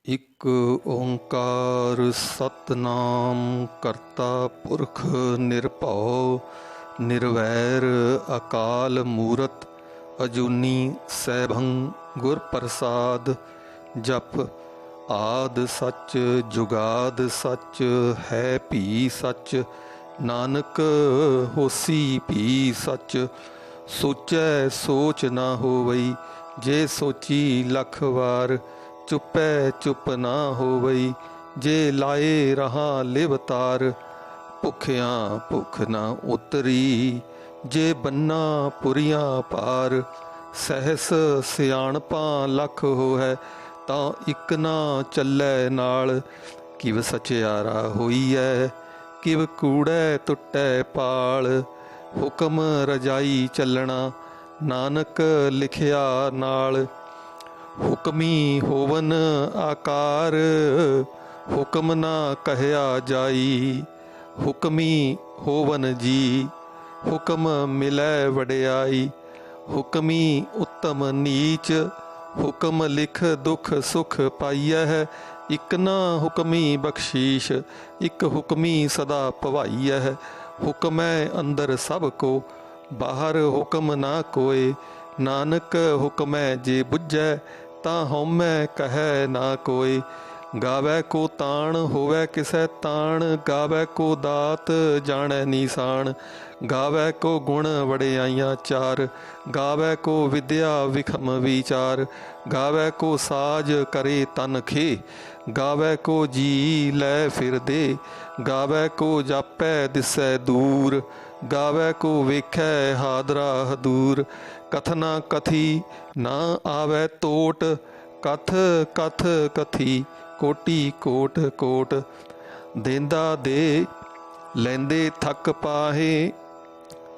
ਇੱਕ ਓੰਕਾਰ ਸਤਨਾਮ ਕਰਤਾ ਪੁਰਖ ਨਿਰਭਉ ਨਿਰਵੈਰ ਅਕਾਲ ਮੂਰਤ ਅਜੂਨੀ ਸੈਭੰ ਗੁਰ ਪ੍ਰਸਾਦ। ਜਪ ਆਦ ਸੱਚ ਜੁਗਾਦ ਸੱਚ ਹੈ ਭੀ ਸੱਚ, ਨਾਨਕ ਹੋਸੀ ਭੀ ਸੱਚ। ਸੋਚੈ ਸੋਚ ਨਾ ਹੋਵਈ, ਜੇ ਸੋਚੀ ਲੱਖ ਵਾਰ। ਚੁੱਪੈ ਚੁੱਪ ਨਾ ਹੋਵਈ, ਜੇ ਲਾਏ ਰਹਾ ਲਿਵਤਾਰ। ਭੁੱਖਿਆਂ ਭੁੱਖ ਨਾ ਉਤਰੀ, ਜੇ ਬੰਨਾ ਪੁਰੀਆਂ ਪਾਰ। ਸਹਿਸ ਸਿਆਣਪਾਂ ਲੱਖ ਹੋਇ, ਤਾਂ ਇੱਕ ਨਾ ਚੱਲੈ ਨਾਲ। ਕਿਵ ਸਚਿਆਰਾ ਹੋਈਐ, ਕਿਵ ਕੂੜੈ ਟੁੱਟੈ ਪਾਲ। ਹੁਕਮ ਰਜਾਈ ਚੱਲਣਾ, ਨਾਨਕ ਲਿਖਿਆ ਨਾਲ। ਹੁਕਮੀ ਹੋਵਨ ਆਕਾਰ, ਹੁਕਮ ਨਾ ਕਹਿਆ ਜਾਈ। ਹੁਕਮੀ ਹੋਵਨ ਜੀ, ਹੁਕਮ ਮਿਲੈ ਵਡਿਆਈ। ਹੁਕਮੀ ਉੱਤਮ ਨੀਚ, ਹੁਕਮ ਲਿਖ ਦੁਖ ਸੁਖ ਪਾਈਐ। ਇੱਕ ਨਾ ਹੁਕਮੀ ਬਖਸ਼ੀਸ਼, ਇੱਕ ਹੁਕਮੀ ਸਦਾ ਭਵਾਈਐ। ਹੁਕਮੈ ਅੰਦਰ ਸਭ ਕੋ, ਬਾਹਰ ਹੁਕਮ ਨਾ ਕੋਇ। ਨਾਨਕ ਹੁਕਮੈ ਜੇ ਬੁੱਝੈ, ਤਾਂ ਹਉਮੈ ਕਹੈ ਨਾ ਕੋਇ। ਗਾਵੈ ਕੋ ਤਾਣ, ਹੋਵੈ ਕਿਸੈ ਤਾਣ। ਗਾਵੈ ਕੋ ਦਾਤ, ਜਾਣੈ ਨੀਸਾਨ। ਗਾਵੈ ਕੋ ਗੁਣ ਵਡਿਆਈਆਂ ਚਾਰ। ਗਾਵੈ ਕੋ ਵਿਦਿਆ ਵਿਖਮ ਵਿਚਾਰ। ਗਾਵੈ ਕੋ ਸਾਜ ਕਰੇ ਤਨ ਖੇ। ਗਾਵੈ ਕੋ ਜੀ ਲੈ ਫਿਰ ਦੇ। ਗਾਵੈ ਕੋ ਜਾਪੈ ਦਿਸੈ ਦੂਰ। ਗਾਵੈ ਕੋ ਵੇਖੈ ਹਾਦਰਾ ਹਦੂਰ। ਕਥਨਾ ਕਥੀ ਨਾ ਆਵੈ ਟੋਟ, ਕਥ ਕਥ ਕਥੀ ਕੋਟੀ ਕੋਟ ਕੋਟ। ਦੇਂਦਾ ਦੇ ਲੈਂਦੇ ਥੱਕ ਪਾਹੇ,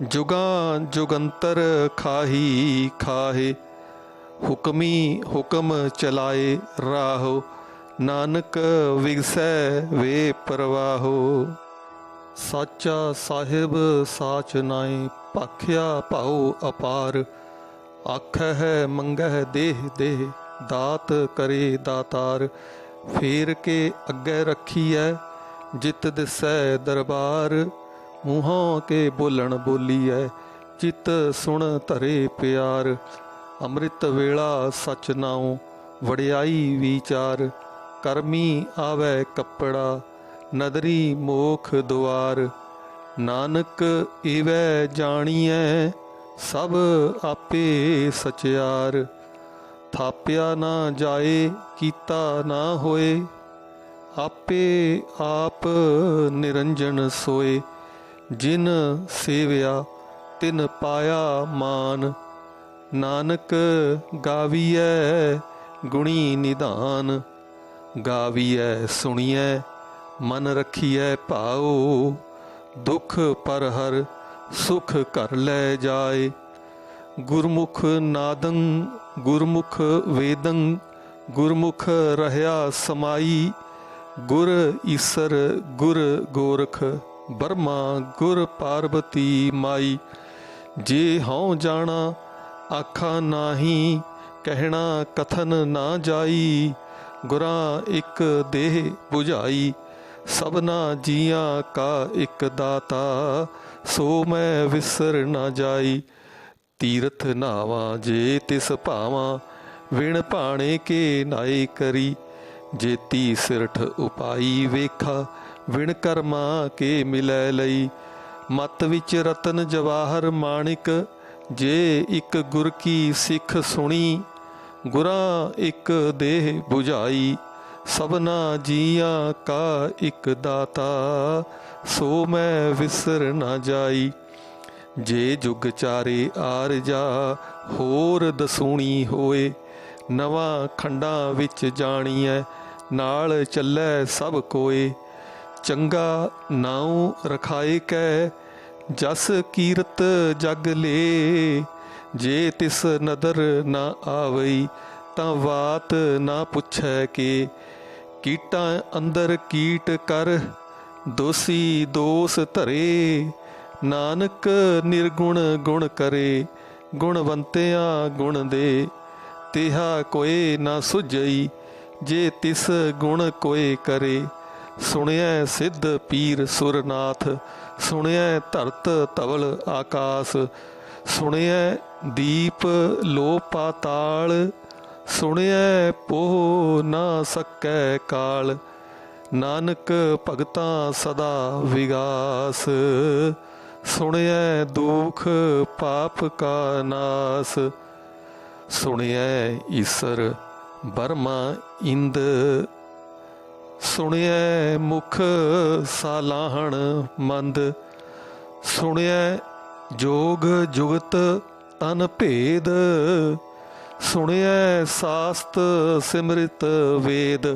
ਜੁਗਾਂ ਜੁਗੰਤਰ ਖਾਹੀ ਖਾਹੇ। ਹੁਕਮੀ ਹੁਕਮ ਚਲਾਏ ਰਾਹੋ, ਨਾਨਕ ਵਿਗਸੈ ਵੇ ਪ੍ਰਵਾਹੋ। ਸਾਚਾ ਸਾਹਿਬ ਸਾਚ ਨਾਏ, ਭਾਖਿਆ ਭਾਉ ਅਪਾਰ। ਆਖੈ ਹੈ ਮੰਗਹਿ ਦੇਹ ਦੇਹ, ਦਾਤ ਕਰੇ ਦਾਤਾਰ। ਫੇਰ ਕੇ ਅੱਗੇ ਰੱਖੀਐ, ਜਿਤ ਦਿਸੈ ਦਰਬਾਰ। ਮੂੰਹਾਂ ਕੇ ਬੋਲਣ ਬੋਲੀਐ, ਚਿਤ ਸੁਣ ਧਰੇ ਪਿਆਰ। ਅੰਮ੍ਰਿਤ ਵੇਲਾ ਸਚ ਨਾਉ, ਵਡਿਆਈ ਵਿਚਾਰ। ਕਰਮੀ ਆਵੈ ਕੱਪੜਾ, ਨਦਰੀ ਮੋਖ ਦੁਆਰ। ਨਾਨਕ ਏਵੈ ਜਾਣੀਐ, ਸਭ ਆਪੇ ਸਚਿਆਰ। ਥਾਪਿਆ ਨਾ ਜਾਏ, ਕੀਤਾ ਨਾ ਹੋਏ। ਆਪੇ ਆਪ ਨਿਰੰਜਨ ਸੋਏ। ਜਿਨ ਸੇਵਿਆ ਤਿਨ ਪਾਇਆ ਮਾਨ। ਨਾਨਕ ਗਾਵੀਐ ਗੁਣੀ ਨਿਧਾਨ। ਗਾਵੀਐ ਸੁਣੀਐ, ਮਨ ਰੱਖੀਐ ਭਾਉ। ਦੁਖ ਪਰ ਹਰ, ਸੁਖ ਘਰ ਲੈ ਜਾਏ। ਗੁਰਮੁਖ ਨਾਦੰ ਗੁਰਮੁਖ ਵੇਦੰ, ਗੁਰਮੁਖ ਰਹਿਆ ਸਮਾਈ। ਗੁਰ ਈਸਰ ਗੁਰ ਗੋਰਖ, ਬਰਮਾ ਗੁਰ ਪਾਰਬਤੀ ਮਾਈ। ਜੇ ਹਉ ਜਾਣਾ ਆਖਾਂ ਨਾਹੀ, ਕਹਿਣਾ ਕਥਨ ਨਾ ਜਾਈ। ਗੁਰਾਂ ਇੱਕ ਦੇਹ 부ਝਾਈ, ਸਭਨਾ ਜੀਆਂ ਕਾ ਇੱਕ ਦਾਤਾ। ਸੋ ਮੈਂ ਵਿਸਰ ਨਾ ਜਾਈ। ਤੀਰਥ ਨਾਵਾਂ ਜੇ ਤਿਸ ਭਾਵਾਂ, ਵਿਣ ਭਾਣੇ ਕੇ ਨਾਏ ਕਰੀ। ਜੇਤੀ ਸਿਰਠ ਉਪਾਈ ਵੇਖਾ, ਵਿਣ ਕਰਮਾ ਕੇ ਮਿਲੈ ਲਈ। ਮਤ ਵਿੱਚ ਰਤਨ ਜਵਾਹਰ ਮਾਣਿਕ, ਜੇ ਇੱਕ ਗੁਰ ਕੀ ਸਿੱਖ ਸੁਣੀ। ਗੁਰਾਂ ਇੱਕ ਦੇਹ 부ਝਾਈ, ਸਭਨਾ ਜੀਆਂ ਕਾ ਇੱਕ ਦਾਤਾ। ਸੋ ਮੈਂ ਵਿਸਰ ਨਾ ਜਾਈ। ਜੇ ਜੁਗ ਚਾਰੇ ਆਰਜਾ, ਹੋਰ ਦਸੂਣੀ ਹੋਏ। ਨਵਾਂ ਖੰਡਾਂ ਵਿੱਚ ਜਾਣੀਐ, ਨਾਲ ਚੱਲੈ ਸਭ ਕੋਏ। ਚੰਗਾ ਨਾਉ ਰਖਾਏ ਕੈ, ਜਸ ਕੀਰਤ ਜਗ ਲੇ। ਜੇ ਤਿਸ ਨਦਰ ਨਾ ਆਵਈ, ਤਾਂ ਬਾਤ ਨਾ ਪੁੱਛੈ ਕੇ। ਕੀਟਾਂ ਅੰਦਰ ਕੀਟ ਕਰ, ਦੋਸੀ ਦੋਸ ਧਰੇ। ਨਾਨਕ ਨਿਰਗੁਣ ਗੁਣ ਕਰੇ, ਗੁਣਵੰਤਿਆਂ ਗੁਣ ਦੇ। ਤਿਹਾ ਕੋਏ ਨਾ ਸੁਝਈ, जे तिस गुण कोई करे। सुनिया सिद्ध पीर सुरनाथ, सुनिया धरत धवल आकाश। सुनिया दीप लो पाताल, सुनिया पोह ना सकै काल। नानक भगतां सदा विगास, सुनिया दुख पाप का नास। सुनिया ईसर बर्मा इंद, सुनिया मुख सालाहण मंद। सुनिया जोग जुगत तन भेद, सुनिया सास्त सिमरित वेद।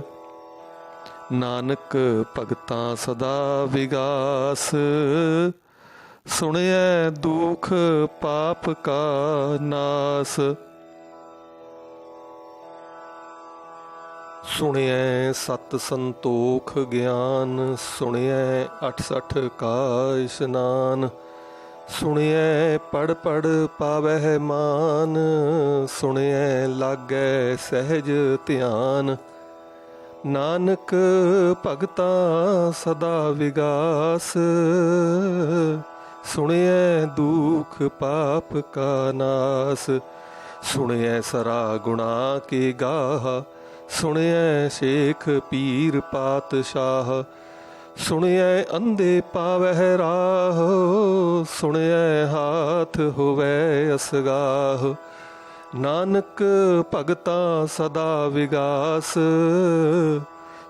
नानक भगतां सदा विगास, सुनिया दुख पाप का नास। सुनिया सत संतोख ज्ञान, सुनिया 68 का स्नान। सुनिया पढ़ पढ़ पावह मान, सुनिया लागै सहज ध्यान। नानक भगतां सदा विगास, सुनिया दुख पाप का नास। सुनिया सरा गुणा के गाह, सुनिया शेख पीर पातशाह। सुनिया अंधे पावह राह, सुनिया हाथ होवै असगाह। नानक भगतां सदा विगास,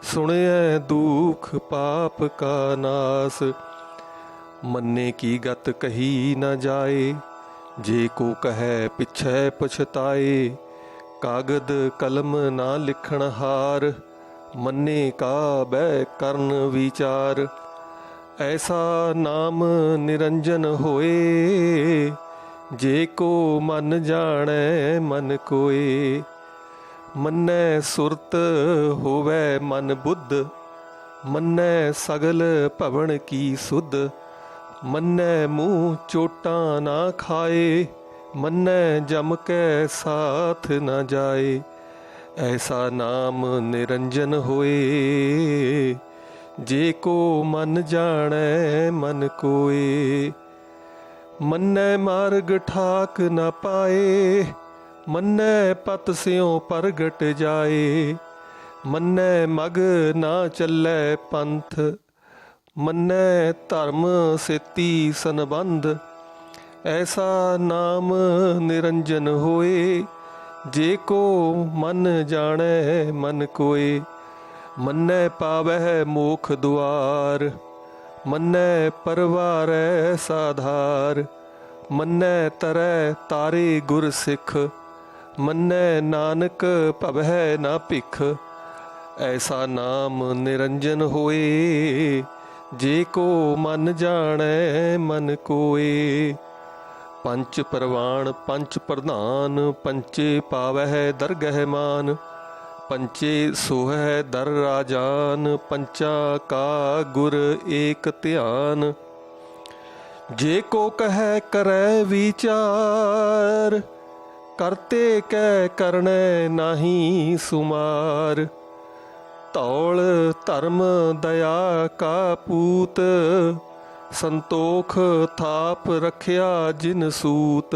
सुनिया दुख पाप का नास। मन्ने की गत कही न जाए, जे को कहे पिछै पछताए। कागद कलम ना लिखण हार, मन्ने का बै करन विचार। ऐसा नाम निरंजन होए, जे को मन जाने मन कोय। मन्नै सुरत होवै मन बुद्ध, मन्नै सगल भवन की सुध। मन्नै मुँह चोटां ना खाए, मन्नै जम कै साथ न जाए। ऐसा नाम निरंजन होए, जे को मन जाने मन कोय। मन्नै मार्ग ठाक न पाए, मन्नै पत स्यों प्रगट जाए। मन्नै मग ना चलै पंथ, मन्नै धर्म सेती संबंध। ऐसा नाम निरंजन होए, जे को मन जाने मन कोय। मन्नै पावै मोख दुआर, मन्नै परवारै साधार। मन्नै तरै तारे गुर सिख, मन्नै नानक भवै ना भिख। ऐसा नाम निरंजन होए, जे को मन जाने मन कोय। पंच परवान पंच प्रधान, पंचे पावै दरगह मान। पंचे सोहै दर राजान, पंचा का गुर एक ध्यान। जे को कह करै विचार, करते कै करनै नाही सुमार। तौल धर्म दया का पूत, संतोख थाप रखिया जिन सूत।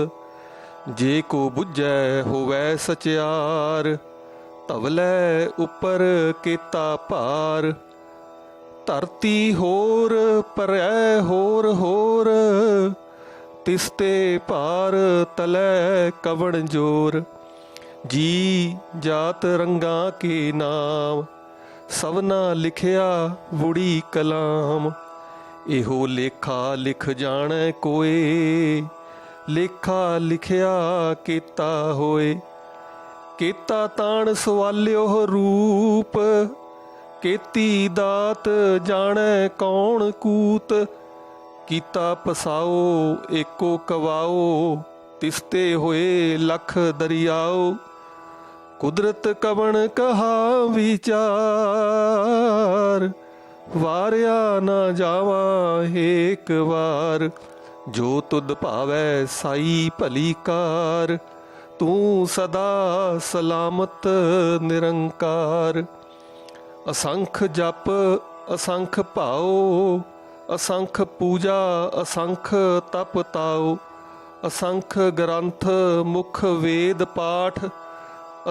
जे को बुझै होवै सचियार, धवलै उपर केता भार। धरती होर परै होर होर, तिसते भार तलै कवण जोर। जी जात रंगा के नाम, सवना लिखिया वुड़ी कलाम। एहो लेखा लिख जाने कोय, लेखा लिखिया केता होए। केता ताण सवालियो रूप, केती दात जाने कौन कूत। कीता पसाओ एको कवाओ, तिसते होए लख दरियाओ। कुदरत कवण कहा विचार, वारिया ना जावा एक वार। जो तुद भावै साई भली कार, ਤੂੰ ਸਦਾ ਸਲਾਮਤ ਨਿਰੰਕਾਰ। ਅਸੰਖ ਜਪ ਅਸੰਖ ਭਾਉ, ਅਸੰਖ ਪੂਜਾ ਅਸੰਖ ਤਪ ਤਾਉ। ਅਸੰਖ ਗ੍ਰੰਥ ਮੁਖ ਵੇਦ ਪਾਠ,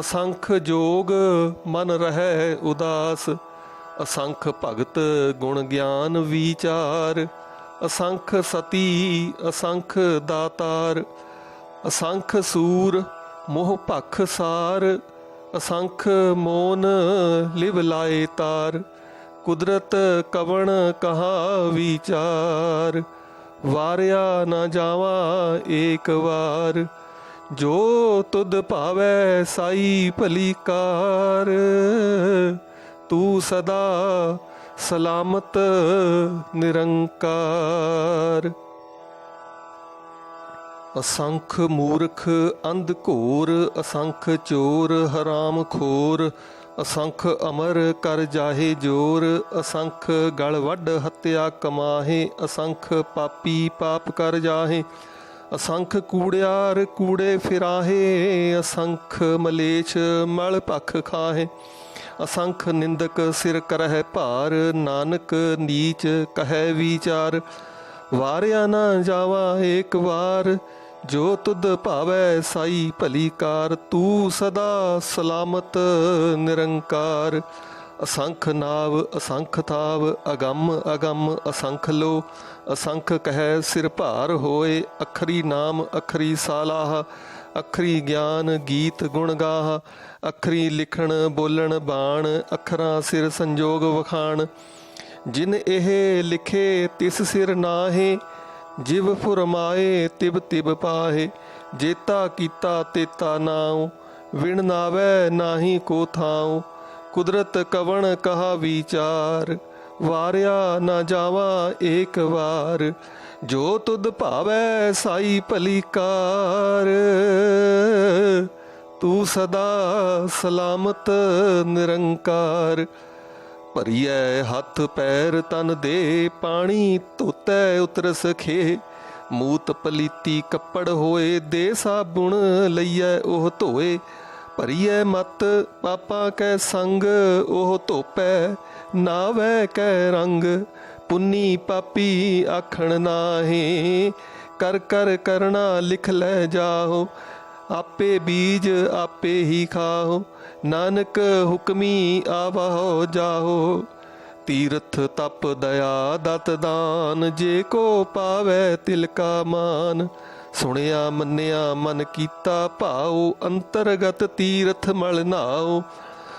ਅਸੰਖ ਜੋਗ ਮਨ ਰਹਿ ਉਦਾਸ। ਅਸੰਖ ਭਗਤ ਗੁਣ ਗਿਆਨ ਵਿਚਾਰ, ਅਸੰਖ ਸਤੀ ਅਸੰਖ ਦਾਤਾਰ। ਅਸੰਖ ਸੂਰ ਮੋਹ ਭਖ ਸਾਰ, ਅਸੰਖ ਮੋਨ ਲਿਵ ਲਾਏ ਤਾਰ। ਕੁਦਰਤ ਕਵਣ ਕਹਾ ਵਿਚਾਰ, ਵਾਰਿਆ ਨਾ ਜਾਵਾਂ ਏਕ ਵਾਰ। ਜੋ ਤੁਧ ਭਾਵੈ ਸਾਈ ਭਲੀ ਕਾਰ, ਤੂੰ ਸਦਾ ਸਲਾਮਤ ਨਿਰੰਕਾਰ। ਅਸੰਖ ਮੂਰਖ ਅੰਧ ਘੋਰ, ਅਸੰਖ ਚੋਰ ਹਰਾਮ ਖੋਰ। ਅਸੰਖ ਅਮਰ ਕਰ ਜਾਹੇ ਜੋਰ, ਅਸੰਖ ਗਲ ਵੱਢ ਹੱਤਿਆ ਕਮਾਹੇ। ਅਸੰਖ ਪਾਪੀ ਪਾਪ ਕਰ ਜਾਹੇ, ਅਸੰਖ ਕੂੜਿਆਰ ਕੂੜੇ ਫਿਰਾਹੇ। ਅਸੰਖ ਮਲੇਛ ਮਲ ਭਖ ਖਾਹੇ, ਅਸੰਖ ਨਿੰਦਕ ਸਿਰ ਕਰਹਿ ਭਾਰ। ਨਾਨਕ ਨੀਚ ਕਹਿ ਵਿਚਾਰ, ਵਾਰਿਆ ਨਾ ਜਾਵਾ ਏਕ ਵਾਰ। ਜੋ ਤੁਧ ਭਾਵੈ ਸਾਈ ਭਲੀ ਕਾਰ, ਤੂੰ ਸਦਾ ਸਲਾਮਤ ਨਿਰੰਕਾਰ। ਅਸੰਖ ਨਾਵ ਅਸੰਖ ਥਾਵ, ਅਗੰਮ ਅਗੰਮ ਅਸੰਖ ਲੋ। ਅਸੰਖ ਕਹਿ ਸਿਰ ਭਾਰ ਹੋਏ, ਅਖਰੀ ਨਾਮ ਅਖਰੀ ਸਾਲਾਹ। ਅਖਰੀ ਗਿਆਨ ਗੀਤ ਗੁਣ ਗਾਹ, ਅਖਰੀ ਲਿਖਣ ਬੋਲਣ ਬਾਣ। ਅੱਖਰਾਂ ਸਿਰ ਸੰਜੋਗ ਵਖਾਣ, ਜਿਨ ਇਹ ਲਿਖੇ ਤਿਸ ਸਿਰ ਨਾਹੇ। ਜਿਵ ਫੁਰਮਾਏ ਤਿਬ ਤਿਬ ਪਾਹੇ, ਜੇਤਾ ਕੀਤਾ ਤੇਤਾ ਨਾਉ। ਵਿਣ ਨਾਵੈ ਨਾਹੀ ਕੋ ਥਾਉ, ਕੁਦਰਤ ਕਵਣ ਕਹਾ ਵਿਚਾਰ। ਵਾਰਿਆ ਨਾ ਜਾਵਾ ਏਕ ਵਾਰ, ਜੋ ਤੁਧ ਭਾਵੈ ਸਾਈ ਭਲੀ ਕਾਰ। ਤੂੰ ਸਦਾ ਸਲਾਮਤ ਨਿਰੰਕਾਰ। ਭਰੀਐ ਹੱਥ ਪੈਰ ਤਨ ਦੇ, ਪਾਣੀ ਧੋਤੈ ਉਤਰਸ ਖੇ। ਮੂਤ ਪਲੀਤੀ ਕੱਪੜ ਹੋਏ, ਦੇ ਸਾਬੁਣ ਲਈਐ ਉਹ ਧੋਏ। ਭਰੀਐ ਮਤ ਪਾਪਾ ਕੈ ਸੰਗ, ਉਹ ਧੋਪੈ ਨਾਵੈ ਕੈ ਰੰਗ। ਪੁੰਨੀ ਪਾਪੀ ਆਖਣ ਨਾਹੀ, ਕਰ ਕਰ ਕਰਣਾ ਲਿਖ ਲੈ ਜਾਓ। ਆਪੇ ਬੀਜ ਆਪੇ ਹੀ ਖਾਓ, ਨਾਨਕ ਹੁਕਮੀ ਆਵਾਹੋ ਜਾਓ। ਤੀਰਥ ਤਪ ਦਇਆ ਦਤ ਦਾਨ, ਜੇ ਕੋ ਪਾਵੈ ਤਿਲ ਕਾ ਮਾਨ। ਸੁਣਿਆ ਮੰਨਿਆ ਮਨ ਕੀਤਾ ਭਾਉ, ਅੰਤਰਗਤ ਤੀਰਥ ਮਲ ਨਾਉ।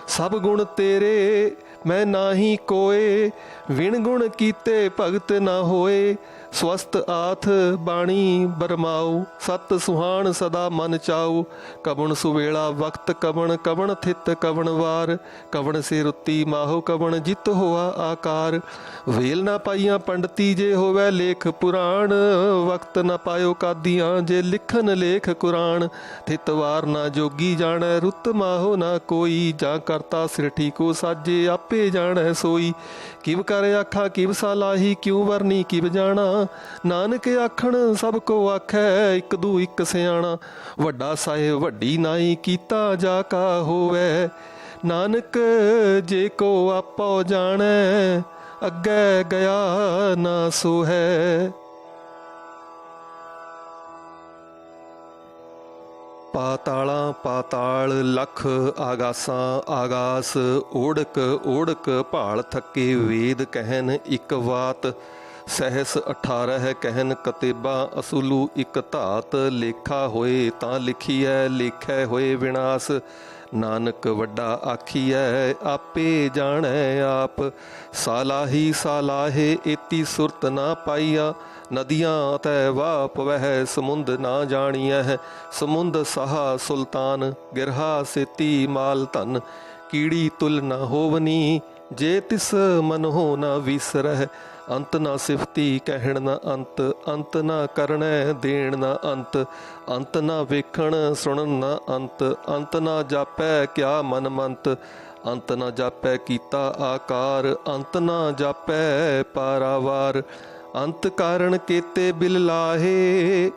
ਸਭ ਗੁਣ ਤੇਰੇ ਮੈਂ ਨਾਹੀ ਕੋਏ, ਵਿਣ ਗੁਣ ਕੀਤੇ ਭਗਤ ਨਾ ਹੋਏ। ਸਵਸਤ ਆਥ ਬਾਣੀ ਬਰਮਾਉ, ਸਤ ਸੁਹਾਣ ਸਦਾ ਮਨ ਚਾਉ। ਕਵਣ ਸੁਵੇਲਾ ਵਕਤ ਕਵਣ, ਕਵਣ ਥਿਤ ਕਵਣ ਵਾਰ। ਕਵਣ ਸੇ ਰੁੱਤੀ ਮਾਹੋ ਕਵਣ, ਜਿਤ ਹੋਆ ਆਕਾਰ। ਵੇਲ ਨਾ ਪਾਈਆਂ ਪੰਡਤੀ, ਜੇ ਹੋਵੇ ਲੇਖ ਪੁਰਾਣ। ਵਕਤ ਨਾ ਪਾਇਓ ਕਾਦੀਆਂ, ਜੇ ਲਿਖਨ ਲੇਖ ਕੁਰਾਨ। ਥਿਤ ਵਾਰ ਨਾ ਜੋਗੀ ਜਾਣੈ, ਰੁੱਤ ਮਾਹੋ ਨਾ ਕੋਈ। ਜਾਂ ਕਰਤਾ ਸਿਰਠੀ ਕੋ ਸਾਜੇ, ਆਪੇ ਜਾਣੈ ਸੋਈ। ਕਿਵ ਕਰ ਆਖਾਂ ਕਿਵ ਸਾਲਾਹੀ, ਕਿਉ ਵਰਨੀ ਕਿਵ ਜਾਣਾ। ਨਾਨਕ ਆਖਣ ਸਭ ਕੋ ਆਖੈ, ਇੱਕ ਦੂ ਇੱਕ ਸਿਆਣਾ। ਵੱਡਾ ਸਾਹਿਬ ਵੱਡੀ ਨਾਈ, ਕੀਤਾ ਜਾ ਕਾ ਹੋਵੈ। ਨਾਨਕ ਜੇ ਕੋ ਆਪੋ ਜਾਣੈ, ਅੱਗੇ ਗਿਆ ਨਾ ਸੋ ਹੈ। ਪਾਤਾਲਾਂ ਪਾਤਾਲ ਲਖ, ਆਗਾਸਾਂ ਆਗਾਸ। ਓੜਕ ਓੜਕ ਭਾਲ ਥੱਕੇ, ਵੇਦ ਕਹਿਨ ਇੱਕ ਵਾਤ। ਸਹਿਸ 18 ਕਹਿਨ ਕਤੇਬਾ, ਅਸੂਲੂ ਇੱਕ ਧਾਤ। ਲੇਖਾ ਹੋਏ ਤਾਂ ਲਿਖੀਐ, ਲੇਖੈ ਹੋਏ ਵਿਨਾਸ਼। ਨਾਨਕ ਵੱਡਾ ਆਖੀਐ, ਆਪੇ ਜਾਣੈ ਆਪ। ਸਾਲਾਹੀ ਸਾਲਾਹੇ ਏਤੀ ਸੁਰਤ ਨਾ ਪਾਈਆ। ਨਦੀਆਂ ਤੈ ਵਾਹ ਪਵਹਿ, ਸਮੁੰਦ ਨਾ ਜਾਣੀਐ। ਸਮੁੰਦ ਸਹਾ ਸੁਲਤਾਨ, ਗਿਰਹਾ ਸੇਤੀ ਮਾਲ ਧਨ। ਕੀੜੀ ਤੁਲ ਨਾ ਹੋਵਨੀ, ਜੇ ਤਿਸ ਮਨ ਹੋ ਨਾ ਵਿਸਰਹਿ। ਅੰਤ ਨਾ ਸਿਫਤੀ ਕਹਿਣ ਨਾ ਅੰਤ, ਅੰਤ ਨਾ ਕਰਣੈ ਦੇਣ ਨਾ ਅੰਤ। ਅੰਤ ਨਾ ਵੇਖਣ ਸੁਣਨ ਨਾ ਅੰਤ, ਅੰਤ ਨਾ ਜਾਪੈ ਕਿਆ ਮਨ ਮੰਤ। ਅੰਤ ਨਾ ਜਾਪੈ ਕੀਤਾ ਆਕਾਰ, ਅੰਤ ਨਾ ਜਾਪੈ ਪਾਰਾਵਾਰ। ਅੰਤ ਕਾਰਣ ਕੇਤੇ ਬਿਲ ਲਾਹੇ,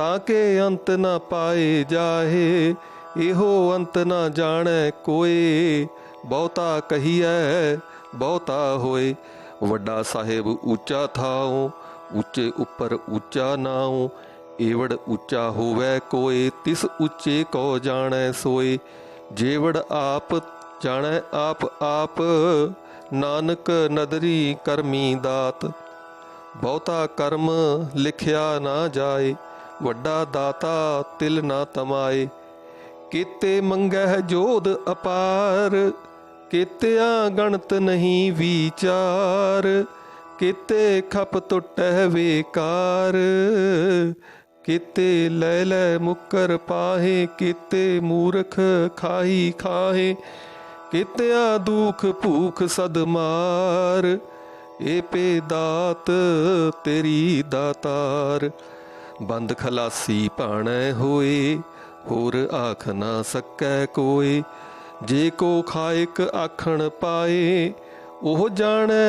ताके अंत न पाए जाहे, एहो अंत न जाने कोए। बहुता कहिए बहुता होए, वड्डा साहिब ऊंचा थाओ, ऊंचे उपर ऊंचा नाओ। एवड़ ऊंचा होवे कोए, तिस ऊंचे को जाने सोए। जेवड़ आप जाने आप आप, नानक नदरी करमी दात। बहुता कर्म लिखिया ना जाए, वड्डा दाता तिल ना तमाए। केते मंगह जोध अपार, केतिया गणत नहीं विचार। केते खप टुटह बेकार, केते लै लै मुकर पाहे। केते मूर्ख खाही खाहे, केतिया दुख भूख सदमार। ए पे दात तेरी दातार, बंद खलासी भाणै होए। होर आख ना सकै कोई, जे को खाइक आखण पाए। ओह जाणै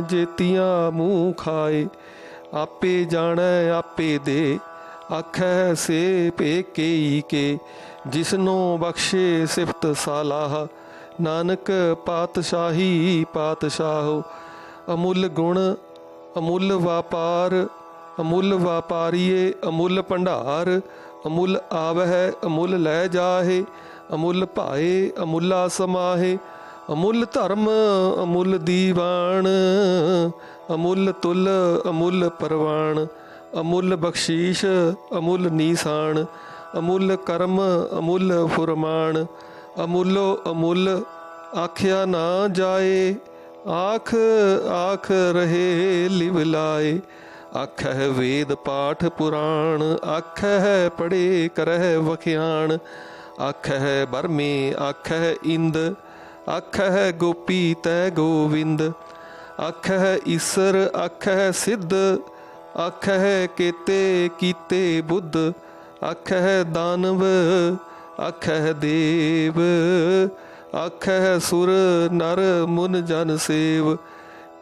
जेतियां मूँह खाए, आपे जाणै आपे दे। आखै से पेकेई के, जिसनों बख्शे सिफत सालाह। नानक पातशाही पातशाहो, अमुल गुण अमुल व्यापार। अमुल व्यापारीए अमुल भंडार, अमुल आवह अमुल लै जाहे। अमुल भाए अमुला समाहे, अमुल धर्म अमुल दीवान। अमुल तुल अमुल परवान, अमुल बख्शीश अमुल नीसाण। अमुल कर्म अमुल फुरमान, अमुलो अमुल आख्या ना जाए। आख आख रहे लिवलाए, आखह वेद पाठ पुराण। आखह पढ़े करह वख्याण, आखह बरमे आखह इंद। आखह गोपी तै गोविंद, आखह ईसर आखह सिद्ध। आखह केते कीते बुद्ध, आखह दानव आखह देव। आखह सुर नर मुन जन सेव,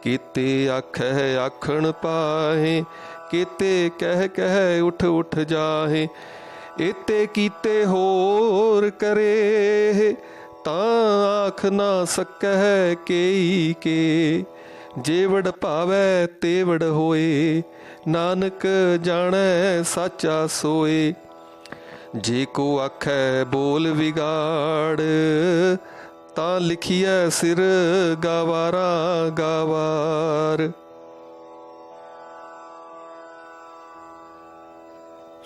केते आखह आखण पाहे। केते कह कह उठ उठ जाहे, एते कीते होर करे। तां आख ना सकह केई के, जेवड़ भावै तेवड़ होए। नानक जाणै साचा सोए, जे को आखै बोल विगाड़। तां लिखिए सिर गावारा गावार।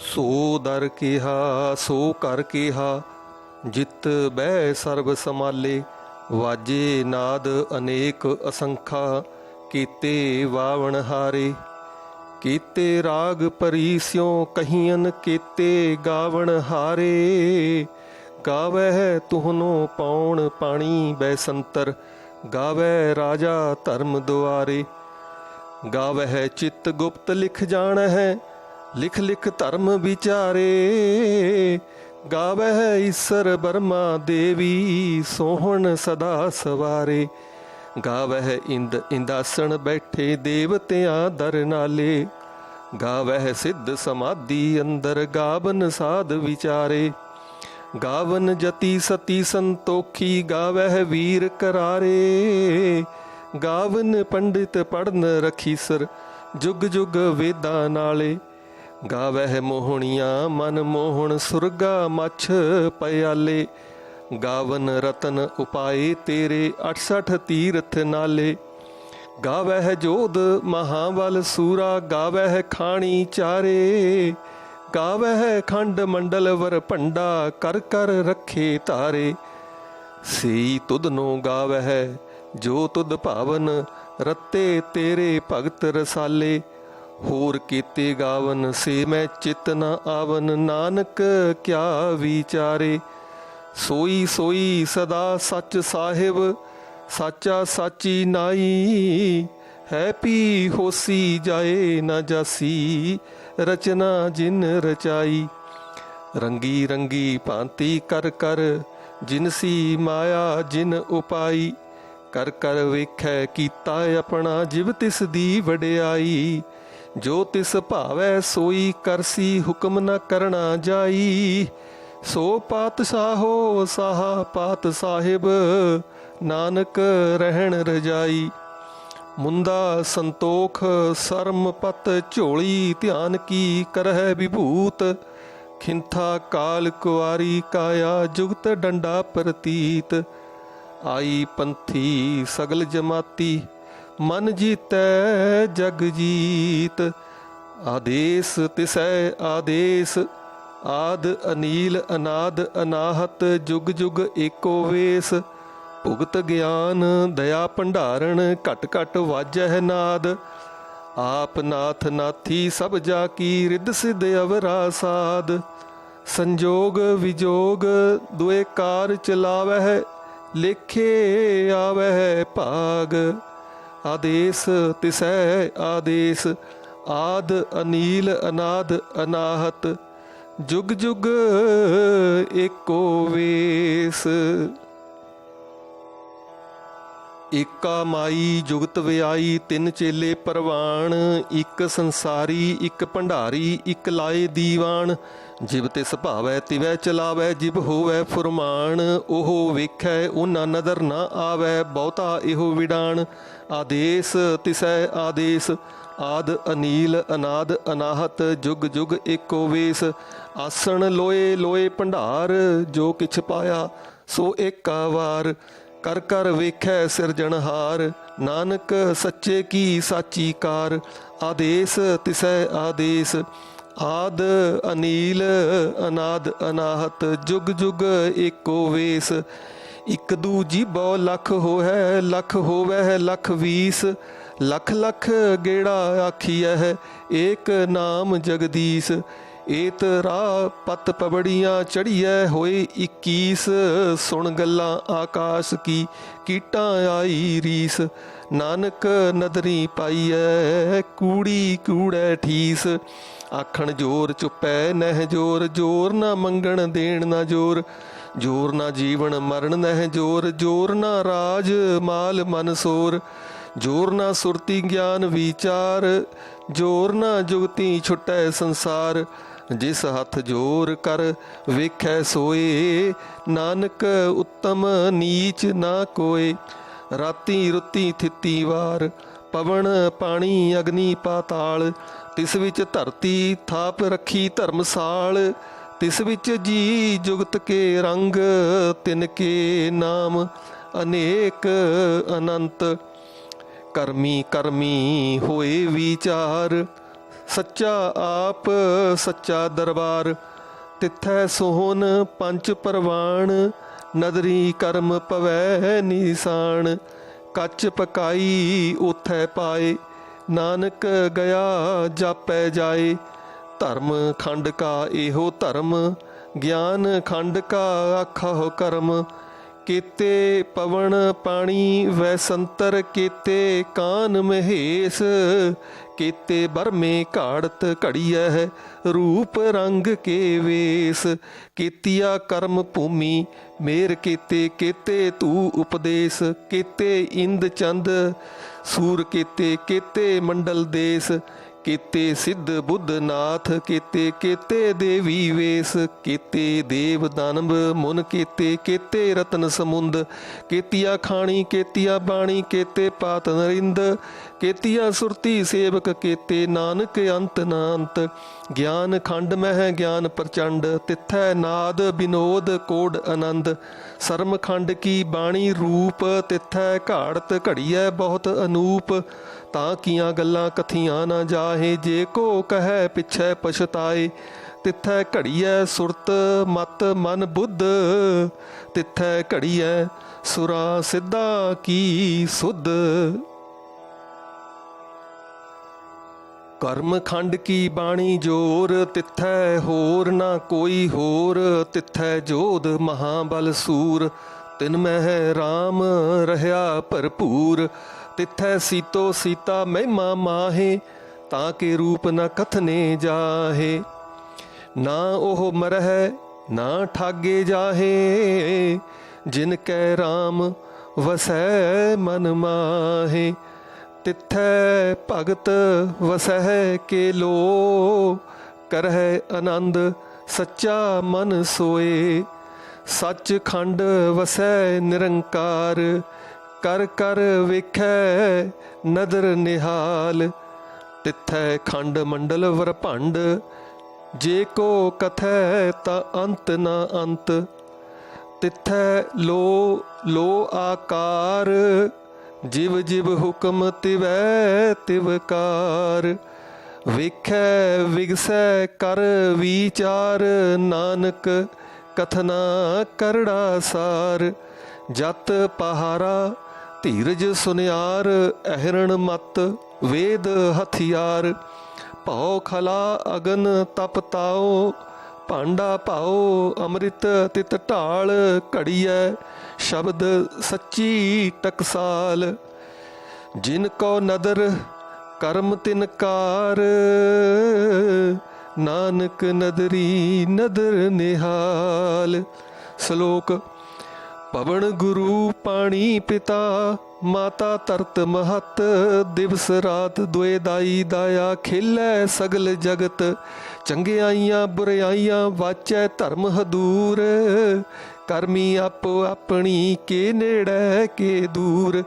सो दर केहा सो कर केहा, जित बह सर्ब समाले। वाजे नाद अनेक असंखा, कीते वावण हारे। कीते राग परी स्यों कहियन, केते गावण हारे। गावह तुहनो पौण पाणी बैसंतर, गावह राजा धर्म दुआरे। गावह चित गुप्त लिख जान है, लिख लिख धर्म विचारे। गावह ईसर बर्मा देवी, सोहन सदा सवारे। गावह इंद इंदासन बैठे, देवतियां दर नाले। गावह सिद्ध समाधि अंदर, गावन साध विचारे। गावन जति सती संतोखी, गावह वीर करारे। गावन पंडित पढ़न रखीसर, जुग जुग वेदा नाले। गावह मोहनिया मन मोहन, सुरगा मछ पयाले। गावन रतन उपाए तेरे, 68 तीर्थ नाले। गावह जोध महाबल सूरा, गावह खाणी चारे। गावह खंड मंडल वर भंडा, कर कर रखे तारे। सेई तुधनो गावह जो तुध भावन, रत्ते तेरे भगत रसाले। होर कीते गावन से मैं चित न आवन, नानक क्या विचारे। सोई सोई सदा सच साहिब, साचा साची नाई। है पी होसी जाए न जासी, रचना जिन रचाई। रंगी रंगी भांति कर कर, जिनसी माया जिन उपाई। कर कर वेखै कीता अपना, जिव तिस दी वडियाई। जो तिस भावै सोई करसी हुक्म न करना जाई। सो पातशाहो साहा पात साहिब नानक रहन रजाई। मुंदा संतोख सरम पत झोली ध्यान की करह विभूत। खिंथा काल कुआरी काया जुगत डंडा प्रतीत। आई पंथी सगल जमाती मन जीतै जग जीत। आदेश तिसै आदेश आद अनील अनाद अनाहत जुग जुग एको वेस। भुगत ज्ञान दया भंडारण घट घट वाजह नाद। आप नाथ नाथी सब जाकी रिद सिद्ध अवरा साध। संजोग विजोग दुए कार चलावह लेखे आवह भाग। आदेश तिसै आदेश आद अनील अनाद अनाहत जुग जुग एको वेस। ਏਕਾ ਮਾਈ ਜੁਗਤ ਵਿਆਈ ਤਿੰਨ ਚੇਲੇ ਪ੍ਰਵਾਨ। ਇੱਕ ਸੰਸਾਰੀ ਇੱਕ ਭੰਡਾਰੀ ਇੱਕ ਲਾਏ ਦੀਵਾਨ। ਜਿਵ ਤਿਸ ਭਾਵੈ ਤਿਵੈ ਚਲਾਵੈ ਜਿਵ ਹੋਵੈ ਫੁਰਮਾਨ। ਉਹ ਵੇਖੈ ਉਹਨਾਂ ਨਦਰ ਨਾ ਆਵੈ ਬਹੁਤਾ ਇਹੋ ਵਿਡਾਨ। ਆਦੇਸ ਤਿਸੈ ਆਦੇਸ ਆਦ ਅਨੀਲ ਅਨਾਦ ਅਨਾਹਤ ਜੁਗ ਜੁਗ ਏਕੋ ਵੇਸ। ਆਸਣ ਲੋਏ ਲੋਏ ਭੰਡਾਰ ਜੋ ਕਿਛ ਪਾਇਆ ਸੋ ਏਕਾ ਵਾਰ। कर कर वेखै सिरजनहार नानक सच्चे की साची कार। आदेश तिसै आदेश आद अनील अनाद अनाहत जुग जुग एको वेस। इक दूजी बौ लख होवै लख होवै लख वीस। लख लख गेड़ा आखियह एक नाम जगदीश। एत राह पत पबड़ियाँ चढ़िए होए 21। सुन गल्लां आकाश की कीटां आई रीस। नानक नदरी पाईऐ कूड़ी कूड़ै ठीस। आखण जोर चुपै नह जोर जोर ना मंगण देण ना जोर। जोर ना जीवन मरण नह जोर जोर ना राज माल मन सोर। जोर ना सुरती ज्ञान विचार जोर ना जुगती छुटै संसार। जिस हथ जोर कर वेखै सोए नानक उत्तम नीच ना कोय। राती रुती थिती वार पवन पानी अग्नि पाताल। तिस विच धरती थाप रखी धर्मसाल। तिस विच जी जुगत के रंग तिनके नाम अनेक अनंत। करमी करमी होए विचार सच्चा आप सच्चा दरबार। तिथै सोहन पंच परवान नदरी कर्म पवै निशान। कच पकाई उथै पाए नानक गया जापै जाए। धर्म खंड का एहो धर्म ज्ञान खंड का आखो कर्म। केते पवन पानी वै संतर केते कान महेश। केते बरमे घाड़त घड़ियह रूप रंग के वेश। केतिया कर्म भूमि मेर केते केते तू उपदेश। केते इंद चंद सूर केते केते मंडल देश। केते सिद्ध बुद्ध नाथ केते केते देवी वेश। केते देव दानव मुन केते केते रतन समुंद। केतिया खाणी केतिया बाणी केते पात नरिंद। केतिया सुरती सेवक केते नानक अंत नांत। ज्ञान खंड मह ज्ञान प्रचंड तिथै नाद विनोद कोड आनंद। सरम खंड की बाणी रूप तिथै घाड़त घड़ियै बहुत अनूप। तां कियां गल्लां कथियां ना जाहे जे को कहे पिछै पछताए। तिथै घड़ियै सुरत मत मन बुद्ध। तिथै घड़ियै सुरा सिद्धा की सुध। कर्म खंड की बाणी जोर तिथै होर ना कोई होर। तिथै जोध महाबल सूर तिन मह राम रहया भरपूर। तिथै सीतो सीता महिमा माहे ताके रूप न कथने जाहे। ना ओह मरह ना ठागे जाहे जिन कै राम वसै मन माहे। तिथै भगत वसह के लो, करह आनंद सच्चा मन सोए। सच खंड वसै निरंकार, कर कर वेखै नदर निहाल। तिथै खंड मंडल वरभंड, जे को कथै ता अंत न अंत। तिथै लो लो आकार, जिव जिव हुक्म तिवै तिवकार। वेखै विगसै कर विचार, नानक कथना करड़ा सार। जत पहारा धीरज सुनियार, अहरण मत वेद हथियार। भौ खला अगन तप ताओ, भांडा भाओ अमृत तित ढाल। घड़ियै शब्द सच्ची टकसाल, जिनको नदर कर्म तिनकार। नानक नदरी नदर निहाल। श्लोक। पवन गुरु पाणी पिता, माता तरत महत। दिवस रात दुए दाई दाया, खेलै सगल जगत। चंगियाइयां बुराइयां वाचै धर्म हदूर। करमी आपो अपनी के नेड़ै के दूर।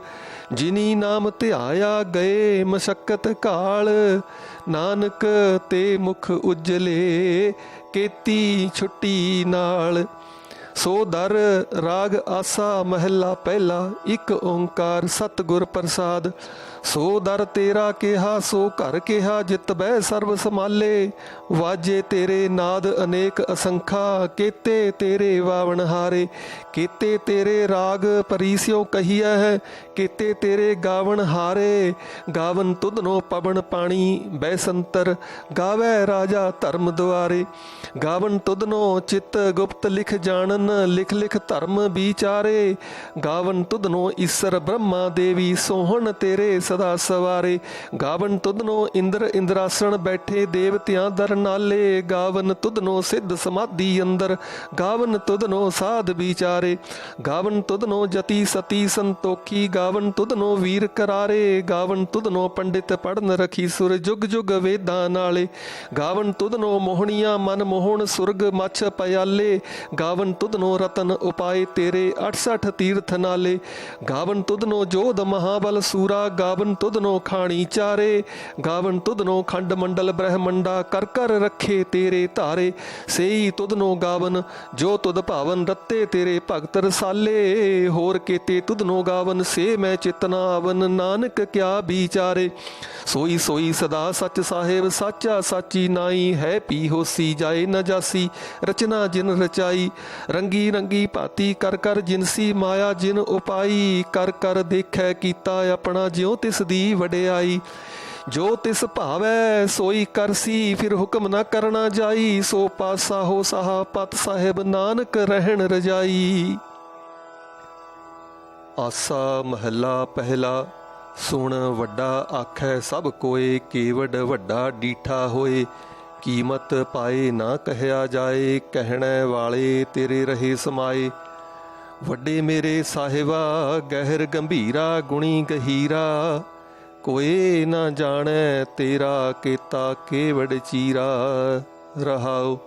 जिनी नाम ध्याया गए मशक्कत काल। नानक ते मुख उजले केती छुट्टी नाल। सो दर राग आसा महला पहला, एक ओंकार सतगुर प्रसाद। सो दर तेरा केहा सो घर केहा, जित बह सर्व समाले। वाजे तेरे नाद अनेक असंखा, केते तेरे वावण हारे। केते तेरे राग परीस्यों कहिया है, केते तेरे गावण हारे। गावन तुधनो पवन पाणी बैसंतर, गावै राजा धर्म द्वारे। गावन तुधनो चित गुप्त लिख जानन, लिख लिख धर्म विचारे। गावन तुधनो ईसर ब्रह्मा देवी, सोहन तेरे सदा सवारे। गावन तुधनो इंद्र इंद्रासन बैठे, देवतियां दर नाले। गावन तुधनो सिद्ध समाधि अंदर, गावन तुधनो साध विचारे। गावन तुधनो जति सती संतोखी, गावन तुधनो वीर करारे। गावन तुधनो पंडित पढ़न रखी सुर, जुग जुग वेदां नाले। गावन तुधनो मोहनिया मन मोहन, सुरग मछ पयाले। गावन तुधनो रतन उपाय तेरे, 68 तीर्थ नाले। गावन तुधनो जोध महाबल सूरा, गावन तुधनो खाणी चारे। गावन तुधनो खंड मंडल ब्रह्मंडा, कर कर रखे तेरे धारे। सेई तुधनो गावन जो तुध भावन, रत्ते तेरे भगत रसाले। होर केते तुधनो गावन, से मैं चितना आवन। नानक क्या विचारे। सोई सोई सदा सच साहेब, साचा साची नाई। है पी होसी जाए न जासी, रचना जिन रचाई। रंगी रंगी भाती कर कर जिनसी, माया जिन उपाई। कर कर देखै कीता अपना, ज्यों तिस दी वडियाई। जो तिस भावै सोई करसी, फिर हुक्म न करना जाई। सो पासा हो सहा पत साहिब, नानक रहन रजाई। आसा महला पहला। सुण वड्डा आखै सब कोय, केवड वड्डा डीठा होए। कीमत पाए ना कहया जाए, कहने वाले तेरे रहे समाए। वड्डे मेरे साहिबा गहर गंभीरा, गुणी गहीरा। कोई ना जाने तेरा केता केवड़ चीरा। रहाओ।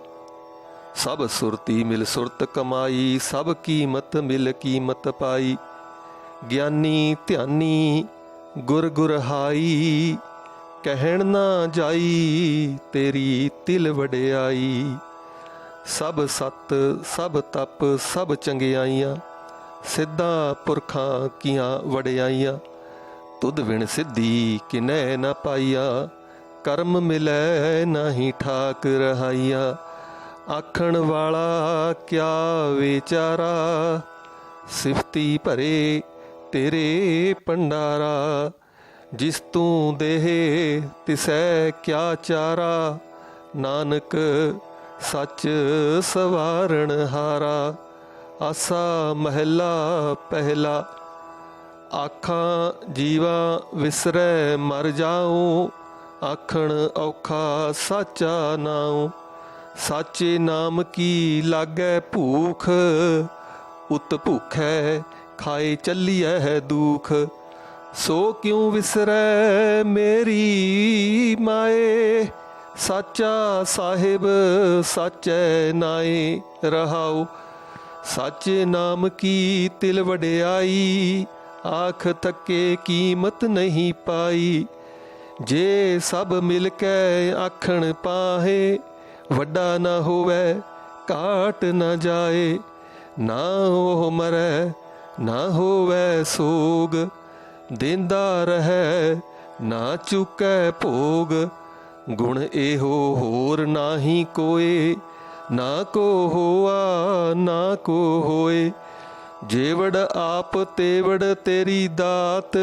सब सुरती मिल सुरत कमाई, सब कीमत मिल कीमत पाई। ज्ञानी ध्यानी गुर गुरहाई, कहण ना जाई तेरी तिल वडियाई। सब सत सब तप सब चंगियाइयां, सिद्धा पुरखां कियां वडियाइयां। तुद विण सिद्धि किनै न पाइया, कर्म मिलै नाही ठाक रहाइया। आखण वाला क्या विचारा, सिफती भरे तेरे भंडारा। जिस तू देहे तिसै क्या चारा, नानक सच सवारण हारा। आसा महला पहला। आखां जीवा विसरै मर जाऊं, आखण औखा साचा नाऊं। साचे नाम की लागै भूख, उत भूखै खाए चलिए दुख। सो क्यों विसरै मेरी माए, साचा साहिब साचै नाए। रहाओ साचे नाम की तिल वडियाई, आख थके कीमत नहीं पाई। जे सब मिल कै आखण पाहे, वड्डा ना होवै घाट न जाए। ना ओह मरै ना होवै सोग, देंदा रहै ना चुकै भोग। गुण एहो होर नाही कोए, ना को होआ ना को होए। जेवड़ आप तेवड़ तेरी दात,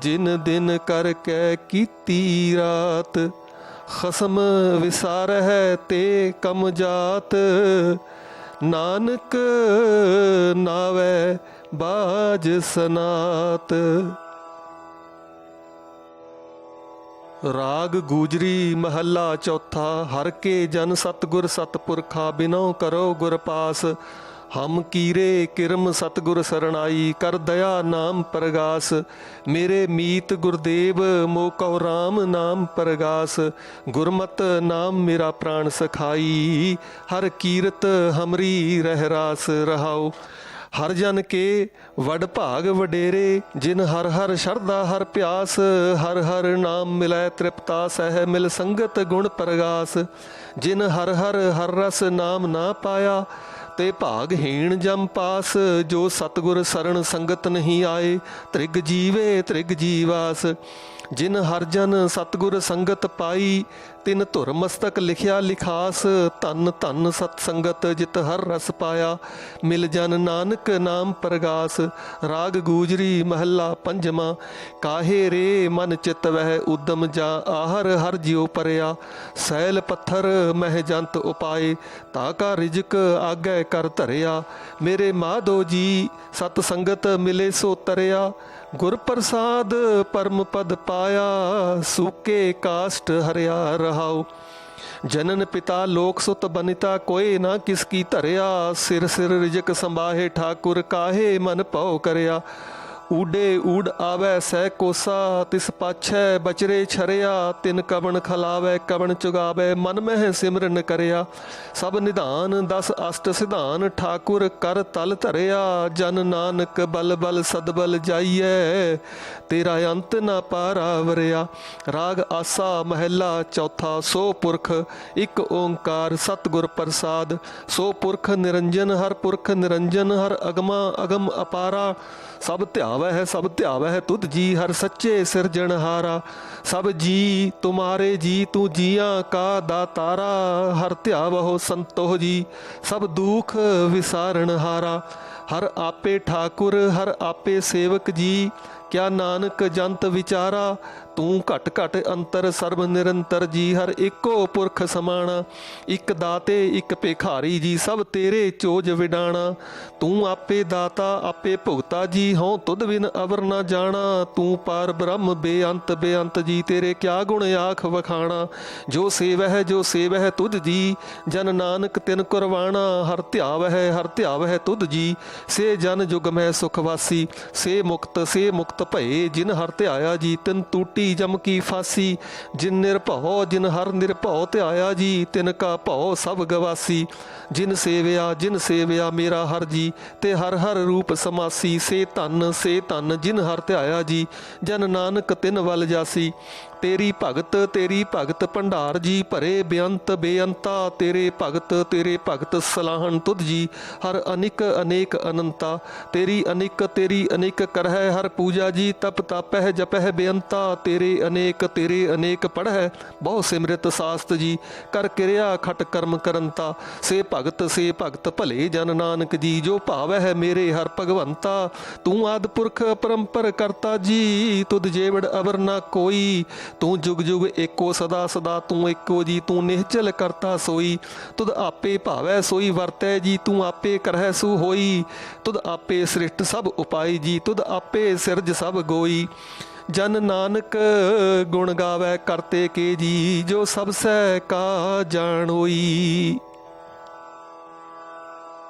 जिन दिन करकै कीती रात। खसम विसारह ते कम जात, नानक नावै बाज सनात। राग गूजरी महला चौथा। हर के जन सतगुर सतपुरखा, बिनौ करो गुर पास। हम कीरे किरम सतगुर सरणाई, कर दया नाम परगास। मेरे मीत गुरदेव मोकौ राम नाम परगास। गुरमत नाम मेरा प्राण सखाई, हर कीरत हमरी रहरास। रहाओ हर जन के वड भाग वडेरे, जिन हर हर शरदा हर प्यास। हर हर नाम मिलै तृप्ता, सह मिल संगत गुण परगास। जिन हर हर हर रस नाम ना पाया, ते भागहीन जम पास। जो सतगुर शरण संगत नहीं आए, त्रिग जीवे त्रिग जीवास। जिन हर जन सतगुर संगत पाई, तिन धुर मस्तक लिखिया लिखास। धन धन सत संगत जित हर रस पाया, मिल जन नानक नाम परगास। राग गूजरी महला पंजवा। काहे रे मन चित वह उदम जा, आहर हर जियो परया। सैल पत्थर मह जंत उपाए, ताका रिजक आगे कर धरिया। मेरे माधो जी सत संगत मिले सो तरया। गुर प्रसाद परम पद पाया, सूके काष्ट हरिया। रहाओ जनन पिता लोक सुत बनिता, कोई ना किसकी धरिया। सिर सिर रिजक संभाहे ठाकुर, काहे मन भौ करया। ऊडे ऊड आवै सह कोसा, तिस पाछै बचरे छरिया। तिन कवन खलावै कवन चुगावै, मन मह सिमरन करया। सब निधान दस अष्ट सिधान, ठाकुर कर तल धरिया। जन नानक बल बल सदबल जाइयै, तेरा अंत ना पारा वरिया। राग आसा महला चौथा। सो पुरख एक ओंकार सतगुर प्रसाद। सो पुरख निरंजन हर पुरख निरंजन, हर अगमा अगम अपारा। सब ध्यावै है सब ध्यावै है तुध जी, हर सच्चे सिरजनहारा। सब जी तुम्हारे जी, तू जिया का दातारा। हर ध्यावहो संतोह जी, सब दुख विसारण हारा। हर आपे ठाकुर हर आपे सेवक जी, क्या नानक जंत विचारा। तू घट घट अंतर सर्व निरंतर जी, हर एको पुरख समाना। इक दाते इक भिखारी जी, सब तेरे चोज विडाणा। तू आपे दाता आपे भुगता जी, हों तुध बिन अवर न जाना। तू पार ब्रह्म बेअंत बेअंत जी, तेरे क्या गुण आख वखाणा। जो सेवह तुध जी, जन नानक तिन कुरवाणा। हर ध्यावह तुध जी, से जन जुग में सुखवासी। से मुक्त भये, जिन हर ध्याया जी, तिन टूटी जम की फांसी। जिन निर्भौ जिन हर निर्भौ ध्याया जी, तिन का भौ सब गवासी। जिन सेविया मेरा हर जी, ते हर हर रूप समासी। से धन जिन हर ध्याया जी, जन नानक तिन वल जासी। तेरी भगत भंडार जी, भरे बेअंत बेअंता। तेरे भगत सलाहन तुध जी, हर अनिक अनेक अनंता। तेरी अनिक करह हर पूजा जी, तप तापह जपह बेअंता। तेरे अनेक पढ़ह बहु सिमृत शास्त्र जी, कर क्रिया खट कर्म करंता। से भगत भले जन नानक जी, जो भाव है मेरे हर भगवंता। तू आदि पुरख परंपर करता जी, तुद जेवड़ अवर ना कोई। तू जुग जुग एको सदा सदा, तू एको जी, तू निहचल करता सोई। तुद आपे भावै सोई वरतै जी, तू आपे करह सु होई। तुद आपे सृष्ट सब उपाई जी, तुद आपे सिरज सब गोई। जन नानक गुण गावै करते के जी, जो सब सह का जान होई।